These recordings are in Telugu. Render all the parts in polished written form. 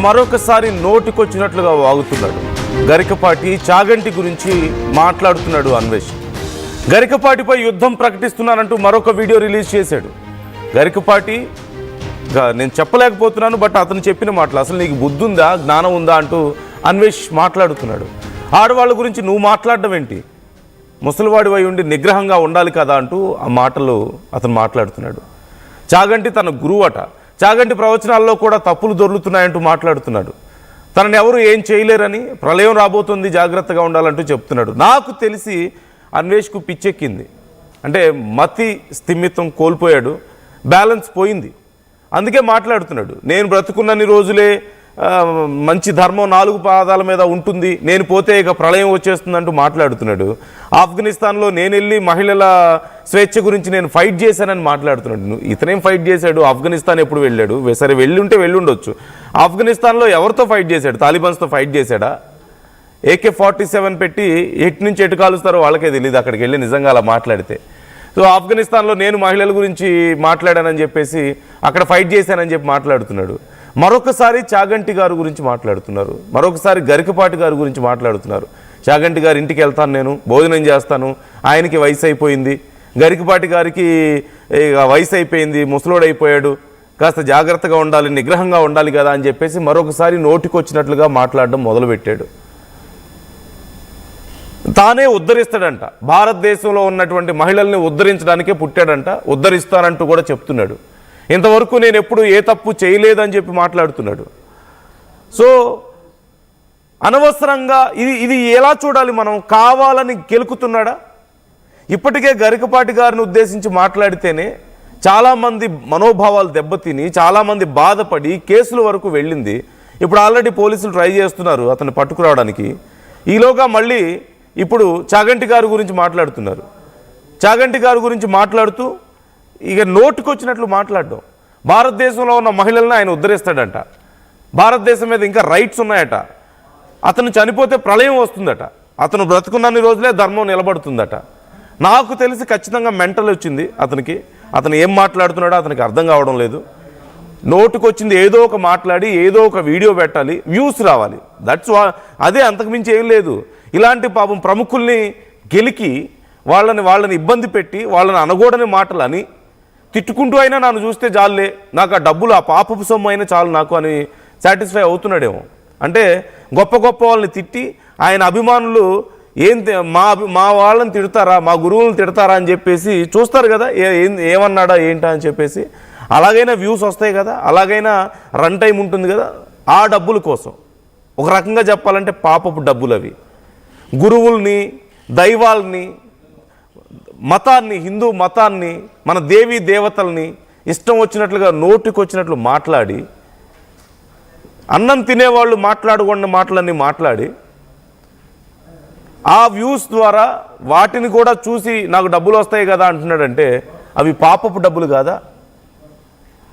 మరొకసారి నోటికొచ్చినట్లుగా వాగుతున్నాడు. గరికపాటి చాగంటి గురించి మాట్లాడుతున్నాడు అన్వేష్. గరికపాటిపై యుద్ధం ప్రకటిస్తున్నానంటూ మరొక వీడియో రిలీజ్ చేశాడు. గరికపాటి నేను చెప్పలేకపోతున్నాను, బట్ అతను చెప్పిన మాటలు అసలు నీకు బుద్ధి ఉందా, జ్ఞానం ఉందా అంటూ అన్వేష్ మాట్లాడుతున్నాడు. ఆడవాళ్ళ గురించి నువ్వు మాట్లాడడం ఏంటి, ముసలివాడివై ఉండి నిగ్రహంగా ఉండాలి కదా అంటూ ఆ మాటలు అతను మాట్లాడుతున్నాడు. చాగంటి తన గురువు అట, చాగంటి ప్రవచనాల్లో కూడా తప్పులు దొర్లుతున్నాయంటూ మాట్లాడుతున్నాడు. తనని ఎవరు ఏం చేయలేరని, ప్రళయం రాబోతుంది జాగ్రత్తగా ఉండాలంటూ చెప్తున్నాడు. నాకు తెలిసి అన్వేష్కు పిచ్చెక్కింది, అంటే మతి స్థిమితం కోల్పోయాడు, బ్యాలెన్స్ పోయింది, అందుకే మాట్లాడుతున్నాడు. నేను బ్రతుకున్నన్ని రోజులే మంచి ధర్మం 4 పాదాల మీద ఉంటుంది, నేను పోతే ఇక ప్రళయం వచ్చేస్తుందంటూ మాట్లాడుతున్నాడు. ఆఫ్ఘనిస్తాన్లో నేను వెళ్ళి మహిళల స్వేచ్ఛ గురించి నేను ఫైట్ చేశానని మాట్లాడుతున్నాడు. ఇతనేం ఫైట్ చేశాడు, ఆఫ్ఘనిస్తాన్ ఎప్పుడు వెళ్ళాడు, సరే వెళ్ళి ఉండొచ్చు. ఆఫ్ఘనిస్తాన్లో ఎవరితో ఫైట్ చేశాడు, తాలిబాన్స్తో ఫైట్ చేశాడా? AK-47 పెట్టి ఎటు నుంచి ఎటు కాలుస్తారో వాళ్ళకే తెలియదు అక్కడికి వెళ్ళి నిజంగా అలా మాట్లాడితే. సో ఆఫ్ఘనిస్తాన్లో నేను మహిళల గురించి మాట్లాడానని చెప్పేసి అక్కడ ఫైట్ చేశానని చెప్పి మాట్లాడుతున్నాడు. మరొకసారి చాగంటి గారి గురించి మాట్లాడుతున్నారు, మరొకసారి గరికపాటి గారి గురించి మాట్లాడుతున్నారు. చాగంటి గారి ఇంటికి వెళ్తాను, నేను భోజనం చేస్తాను, ఆయనకి వయసు అయిపోయింది, గరికపాటి గారికి వయసు అయిపోయింది, ముసలోడైపోయాడు, కాస్త జాగ్రత్తగా ఉండాలి, నిగ్రహంగా ఉండాలి కదా అని చెప్పేసి మరొకసారి నోటికొచ్చినట్లుగా మాట్లాడడం మొదలుపెట్టాడు. తానే ఉద్ధరిస్తాడంట, భారతదేశంలో ఉన్నటువంటి మహిళల్ని ఉద్ధరించడానికే పుట్టాడంట, ఉద్ధరిస్తానంటూ కూడా చెప్తున్నాడు. ఇంతవరకు నేను ఎప్పుడు ఏ తప్పు చేయలేదని చెప్పి మాట్లాడుతున్నాడు. సో అనవసరంగా ఇది ఎలా చూడాలి మనం, కావాలని గెలుకుతున్నాడా? ఇప్పటికే గరికపాటి గారిని ఉద్దేశించి మాట్లాడితేనే చాలామంది మనోభావాలు దెబ్బతిని, చాలామంది బాధపడి కేసుల వరకు వెళ్ళింది. ఇప్పుడు ఆల్రెడీ పోలీసులు ట్రై చేస్తున్నారు అతన్ని పట్టుకురావడానికి. ఈలోగా మళ్ళీ ఇప్పుడు చాగంటి గారి గురించి మాట్లాడుతున్నారు. చాగంటి గారి గురించి మాట్లాడుతూ ఇక నోటుకొచ్చినట్లు మాట్లాడడం. భారతదేశంలో ఉన్న మహిళలను ఆయన ఉద్ధరిస్తాడంట, భారతదేశం మీద ఇంకా రైట్స్ ఉన్నాయట, అతను చనిపోతే ప్రళయం వస్తుందట, అతను బ్రతుకున్నన్ని రోజులే ధర్మం నిలబడుతుందట. నాకు తెలిసి ఖచ్చితంగా మెంటల్ వచ్చింది అతనికి. అతను ఏం మాట్లాడుతున్నాడో అతనికి అర్థం కావడం లేదు. నోటుకొచ్చింది ఏదో ఒక మాట్లాడి ఏదో ఒక వీడియో పెట్టాలి, వ్యూస్ రావాలి, అదే, అంతకుమించి ఏం లేదు. ఇలాంటి పాపం ప్రముఖుల్ని గెలికి వాళ్ళని ఇబ్బంది పెట్టి వాళ్ళని అనగూడని మాటలు అని తిట్టుకుంటూ అయినా నన్ను చూస్తే చాలులే, నాకు ఆ డబ్బులు ఆ పాపపు సొమ్ము అయినా చాలు నాకు అని సాటిస్ఫై అవుతున్నాడేమో. అంటే గొప్ప వాళ్ళని తిట్టి ఆయన అభిమానులు మా వాళ్ళని తిడతారా, మా గురువులను తిడతారా అని చెప్పేసి చూస్తారు కదా, ఏమన్నాడా ఏంటా అని చెప్పేసి. అలాగైనా వ్యూస్ వస్తాయి కదా, అలాగైనా రన్ టైం ఉంటుంది కదా. ఆ డబ్బుల కోసం ఒక రకంగా చెప్పాలంటే పాపపు డబ్బులు అవి. గురువుల్ని, దైవాల్ని, మతాన్ని, హిందూ మతాన్ని, మన దేవీ దేవతల్ని ఇష్టం వచ్చినట్లుగా నోటికొచ్చినట్లు మాట్లాడి, అన్నం తినేవాళ్ళు మాట్లాడకుండా మాటలన్నీ మాట్లాడి ఆ వ్యూస్ ద్వారా వాటిని కూడా చూసి నాకు డబ్బులు వస్తాయి కదా అంటున్నాడంటే అవి పాపపు డబ్బులు కాదా?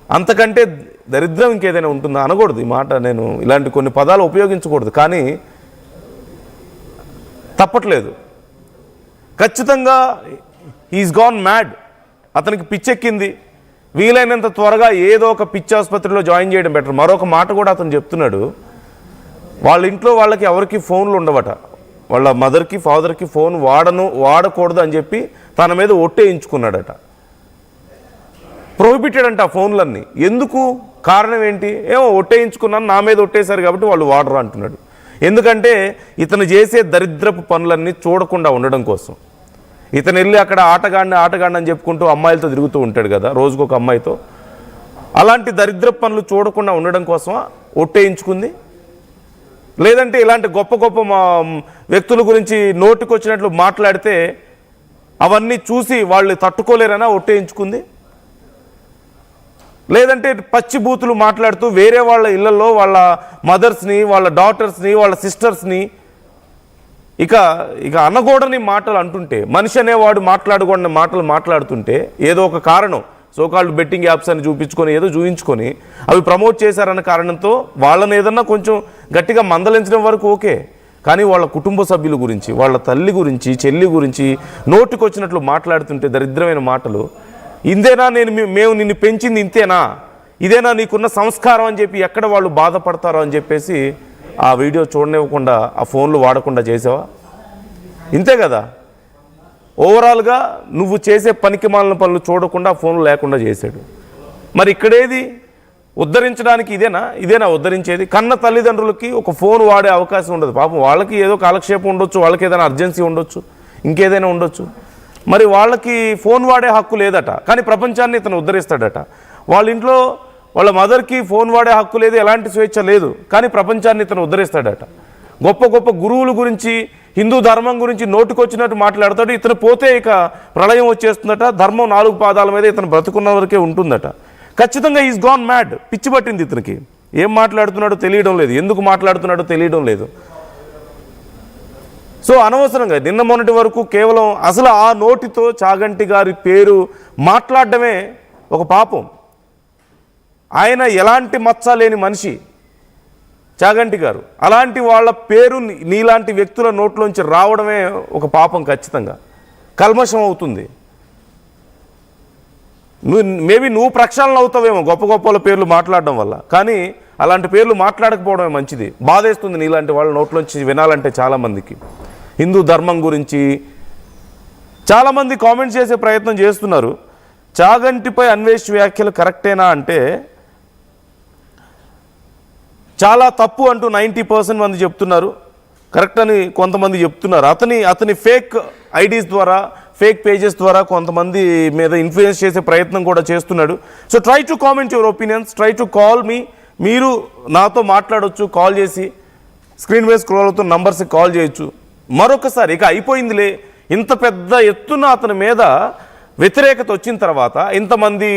అంతకంటే దరిద్రం ఇంకేదైనా ఉంటుందా? అనకూడదు ఈ మాట, నేను ఇలాంటి కొన్ని పదాలు ఉపయోగించకూడదు, కానీ తప్పట్లేదు. ఖచ్చితంగా హీస్ గాన్ మ్యాడ్, అతనికి పిచ్చెక్కింది. వీలైనంత త్వరగా ఏదో ఒక పిచ్చి ఆసుపత్రిలో జాయిన్ చేయడం బెటర్. మరొక మాట కూడా అతను చెప్తున్నాడు, వాళ్ళ ఇంట్లో వాళ్ళకి ఎవరికి ఫోన్లు ఉండవట, వాళ్ళ మదర్కి ఫాదర్కి ఫోన్ వాడకూడదు అని చెప్పి తన మీద ఒట్టేయించుకున్నాడట. ప్రొహిబిటెడ్ అంట ఆ ఫోన్లన్నీ. ఎందుకు, కారణం ఏంటి? ఏమో ఒట్టేయించుకున్నాను, నా మీద ఒట్టేశారు కాబట్టి వాళ్ళు వాడరు అంటున్నాడు. ఎందుకంటే ఇతను చేసే దరిద్రపు పనులన్నీ చూడకుండా ఉండడం కోసం. ఇతను వెళ్ళి అక్కడ ఆటగాడిని అని చెప్పుకుంటూ అమ్మాయిలతో తిరుగుతూ ఉంటాడు కదా, రోజుకొక అమ్మాయితో. అలాంటి దరిద్రపు పనులు చూడకుండా ఉండడం కోసం ఒట్టేయించుకుంది. లేదంటే ఇలాంటి గొప్ప వ్యక్తుల గురించి నోటికొచ్చినట్లు మాట్లాడితే అవన్నీ చూసి వాళ్ళు తట్టుకోలేరనా ఒట్టేయించుకుంది. లేదంటే పచ్చి బూతులు మాట్లాడుతూ వేరే వాళ్ళ ఇళ్లలో వాళ్ళ మదర్స్ని, వాళ్ళ డాటర్స్ని, వాళ్ళ సిస్టర్స్ని ఇక అనకూడని మాటలు అంటుంటే, మనిషి అనేవాడు మాట్లాడకూడని మాటలు మాట్లాడుతుంటే ఏదో ఒక కారణం, సోకాల్డ్ బెట్టింగ్ యాప్స్ అని చూపించుకొని ఏదో చూపించుకొని అవి ప్రమోట్ చేశారన్న కారణంతో వాళ్ళని ఏదన్నా కొంచెం గట్టిగా మందలించడం వరకు ఓకే. కానీ వాళ్ళ కుటుంబ సభ్యుల గురించి, వాళ్ళ తల్లి గురించి, చెల్లి గురించి నోటికొచ్చినట్లు మాట్లాడుతుంటే దరిద్రమైన మాటలు. ఇంతేనా మేము నిన్ను పెంచింది ఇంతేనా, ఇదేనా నీకున్న సంస్కారం అని చెప్పి ఎక్కడ వాళ్ళు బాధపడతారో అని చెప్పేసి ఆ వీడియో చూడనివ్వకుండా ఆ ఫోన్లు వాడకుండా చేసావా? ఇంతే కదా, ఓవరాల్గా నువ్వు చేసే పనికిమాలిన పనులు చూడకుండా ఫోన్లు లేకుండా చేశాడు. మరి ఇక్కడేది ఉద్ధరించడానికి? ఇదేనా ఉద్ధరించేది? కన్న తల్లిదండ్రులకి ఒక ఫోన్ వాడే అవకాశం ఉండదు. పాపం వాళ్ళకి ఏదో కాలక్షేపం ఉండొచ్చు, వాళ్ళకి ఏదైనా అర్జెన్సీ ఉండొచ్చు, ఇంకేదైనా ఉండొచ్చు. మరి వాళ్ళకి ఫోన్ వాడే హక్కు లేదట, కానీ ప్రపంచాన్ని ఇతను ఉద్ధరిస్తాడట. వాళ్ళ ఇంట్లో వాళ్ళ మదర్కి ఫోన్ వాడే హక్కు లేదు, ఎలాంటి స్వేచ్ఛ లేదు, కానీ ప్రపంచాన్ని ఇతను ఉద్ధరిస్తాడట. గొప్ప గొప్ప గురువుల గురించి, హిందూ ధర్మం గురించి నోటుకొచ్చినట్టు మాట్లాడతాడు. ఇతను పోతే ఇక ప్రళయం వచ్చేస్తుందట, ధర్మం 4 పాదాల మీద ఇతను బ్రతుకున్న వరకే ఉంటుందట. ఖచ్చితంగా ఈజ్ గాన్ మ్యాడ్. పిచ్చి పట్టింది ఇతనికి. ఏం మాట్లాడుతున్నాడో తెలియడం లేదు, ఎందుకు మాట్లాడుతున్నాడో తెలియడం లేదు. సో అనవసరంగా నిన్న మొన్నటి వరకు కేవలం అసలు ఆ నోటితో చాగంటి గారి పేరు మాట్లాడడమే ఒక పాపం. ఆయన ఎలాంటి మచ్చ లేని మనిషి చాగంటి గారు. అలాంటి వాళ్ళ పేరు నీలాంటి వ్యక్తుల నోట్లోంచి రావడమే ఒక పాపం. ఖచ్చితంగా కల్మషం అవుతుంది. నువ్వు ప్రక్షాళన అవుతావేమో గొప్ప గొప్పల పేర్లు మాట్లాడడం వల్ల, కానీ అలాంటి పేర్లు మాట్లాడకపోవడమే మంచిది. బాధేస్తుంది నీలాంటి వాళ్ళ నోట్లోంచి వినాలంటే. చాలామందికి హిందూ ధర్మం గురించి చాలామంది కామెంట్స్ చేసే ప్రయత్నం చేస్తున్నారు. చాగంటిపై అన్వేష్ వ్యాఖ్యలు కరెక్టేనా అంటే చాలా తప్పు అంటూ 90% మంది చెప్తున్నారు. కరెక్ట్ అని కొంతమంది చెప్తున్నారు. అతని ఫేక్ ఐడీస్ ద్వారా, ఫేక్ పేజెస్ ద్వారా కొంతమంది మీద ఇన్ఫ్లుయెన్స్ చేసే ప్రయత్నం కూడా చేస్తున్నాడు. So try to comment your opinions, try to call me. మీరు నాతో మాట్లాడవచ్చు, కాల్ చేసి స్క్రీన్ మీద స్క్రోల్ అవుతున్న నంబర్స్కి కాల్ చేయొచ్చు. మరొకసారి ఇక అయిపోయిందిలే, ఇంత పెద్ద ఎత్తున అతని మీద వ్యతిరేకత వచ్చిన తర్వాత, ఇంతమంది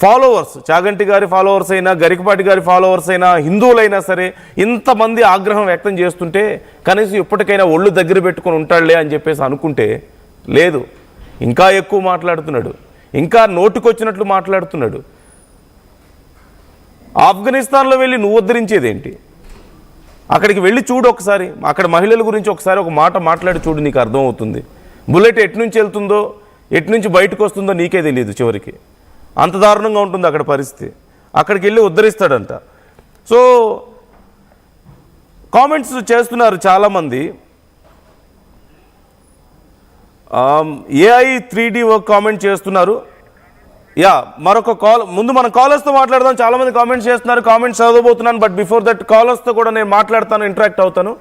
ఫాలోవర్స్, చాగంటి గారి ఫాలోవర్స్ అయినా, గరికపాటి గారి ఫాలోవర్స్ అయినా, హిందువులైనా సరే ఇంతమంది ఆగ్రహం వ్యక్తం చేస్తుంటే కనీసం ఇప్పటికైనా ఒళ్ళు దగ్గర పెట్టుకొని ఉంటాడులే అని చెప్పేసి అనుకుంటే లేదు, ఇంకా ఎక్కువ మాట్లాడుతున్నాడు, ఇంకా నోటుకొచ్చినట్లు మాట్లాడుతున్నాడు. ఆఫ్ఘనిస్తాన్లో వెళ్ళి నువ్వు ఉద్ధరించేదేంటి? అక్కడికి వెళ్ళి చూడు ఒకసారి, అక్కడ మహిళల గురించి ఒకసారి ఒక మాట మాట్లాడి చూడు, నీకు అర్థమవుతుంది. బుల్లెట్ ఎట్నుంచి వెళ్తుందో, ఎట్నుంచి బయటకు వస్తుందో నీకే తెలియదు. చివరికి అంత దారుణంగా ఉంటుంది అక్కడ పరిస్థితి. అక్కడికి వెళ్ళి ఉద్ధరిస్తాడంట. సో కామెంట్స్ చేస్తున్నారు చాలామంది. AI 3D వర్క్ కామెంట్ చేస్తున్నారు. మరొక కాల్ ముందు మనం కాలర్స్తో మాట్లాడదాం. చాలామంది కామెంట్స్ చేస్తున్నారు, కామెంట్స్ చదవబోతున్నాను. బట్ బిఫోర్ దట్ కాలర్స్తో కూడా నేను మాట్లాడతాను, ఇంటరాక్ట్ అవుతాను.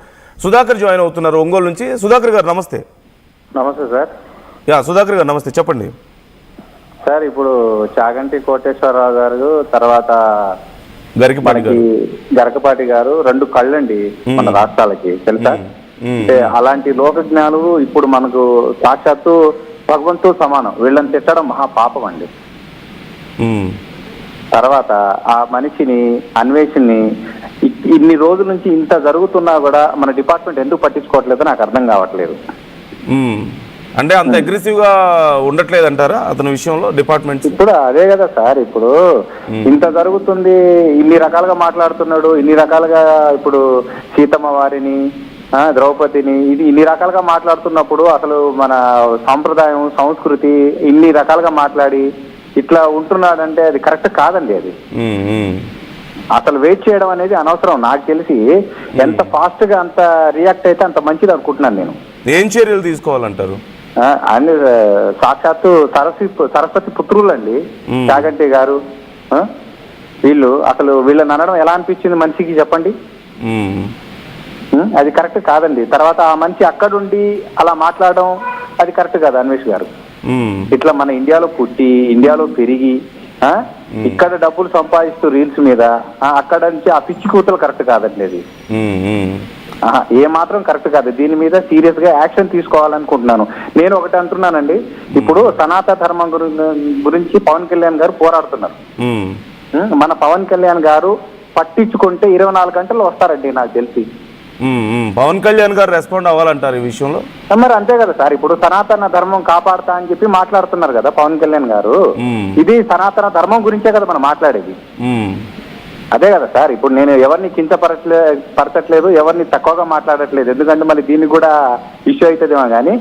సుధాకర్ జాయిన్ అవుతున్నారు ఒంగోలు నుంచి. సుధాకర్ గారు నమస్తే. నమస్తే సార్. సుధాకర్ గారు నమస్తే, చెప్పండి సార్. ఇప్పుడు చాగంటి కోటేశ్వరరావు గారు, తర్వాత గరకపాటి గారు 2 కళ్ళండి మన రాష్ట్రాలకి, తెలుసా? అంటే అలాంటి లోక జ్ఞానులు ఇప్పుడు మనకు సాక్షాత్తు భగవంతుడు సమానం. వీళ్ళని తిట్టడం మహాపాపం అండి. తర్వాత ఆ మనిషిని, అన్వేషణని ఇన్ని రోజుల నుంచి ఇంత జరుగుతున్నా కూడా మన డిపార్ట్మెంట్ ఎందుకు పట్టించుకోవట్లేదో నాకు అర్థం కావట్లేదు. అంటే అంత అగ్రెసివ్ గా ఉండట్లేదు అంటారా అతని విషయంలో డిపార్ట్మెంట్? ఇప్పుడు అదే కదా సార్, ఇప్పుడు ఇంత జరుగుతుంది, ఇన్ని రకాలుగా మాట్లాడుతున్నాడు, ఇన్ని రకాలుగా ఇప్పుడు సీతమ్మ వారిని, ద్రౌపదిని, ఇన్ని రకాలుగా మాట్లాడుతున్నప్పుడు అసలు మన సాంప్రదాయం, సంస్కృతి ఇన్ని రకాలుగా మాట్లాడి ఇట్లా ఉంటున్నాడంటే అది కరెక్ట్ కాదండి. అది అసలు వెయిట్ చేయడం అనేది అనవసరం. నాకు తెలిసి ఎంత ఫాస్ట్ గా అంత రియాక్ట్ అయితే అంత మంచిది అనుకుంటున్నాను నేను. ఏం చర్యలు తీసుకోవాలంటారు? అన్ని సాక్షాత్తు సరస్వతి పుత్రులండి చాగంటి గారు. వీళ్ళు అసలు వీళ్ళని అనడం ఎలా అనిపించింది మనిషికి చెప్పండి? అది కరెక్ట్ కాదండి. తర్వాత ఆ మనిషి అక్కడుండి అలా మాట్లాడడం అది కరెక్ట్ కాదు. అన్వేష్ గారు ఇట్లా మన ఇండియాలో పుట్టి, ఇండియాలో పెరిగి, ఇక్కడ డబ్బులు సంపాదిస్తూ రీల్స్ మీద, అక్కడ నుంచి ఆ పిచ్చి కూతలు కరెక్ట్ కాదండి. అది ఏ మాత్రం కరెక్ట్ కాదు. దీని మీద సీరియస్ గా యాక్షన్ తీసుకోవాలనుకుంటున్నాను. నేను ఒకటి అంటున్నానండి, ఇప్పుడు సనాతన ధర్మం గురించి పవన్ కళ్యాణ్ గారు పోరాడుతున్నారు. మన పవన్ కళ్యాణ్ గారు పట్టించుకుంటే 24 గంటలు వస్తారండి నాకు తెలిసి. పవన్ కళ్యాణ్ గారు రెస్పాండ్ అవ్వాలంటారు ఈ విషయంలో? మరి అంతే కదా సార్, ఇప్పుడు సనాతన ధర్మం కాపాడుతా అని చెప్పి మాట్లాడుతున్నారు కదా పవన్ కళ్యాణ్ గారు. ఇది సనాతన ధర్మం గురించే కదా మనం మాట్లాడేది. అదే కదా సార్. ఇప్పుడు నేను ఎవరిని కించపరచట్లేదు, ఎవరిని తక్కువగా మాట్లాడట్లేదు. ఎందుకంటే మళ్ళీ దీనికి కూడా ఇష్యూ అవుతుందేమో కానీ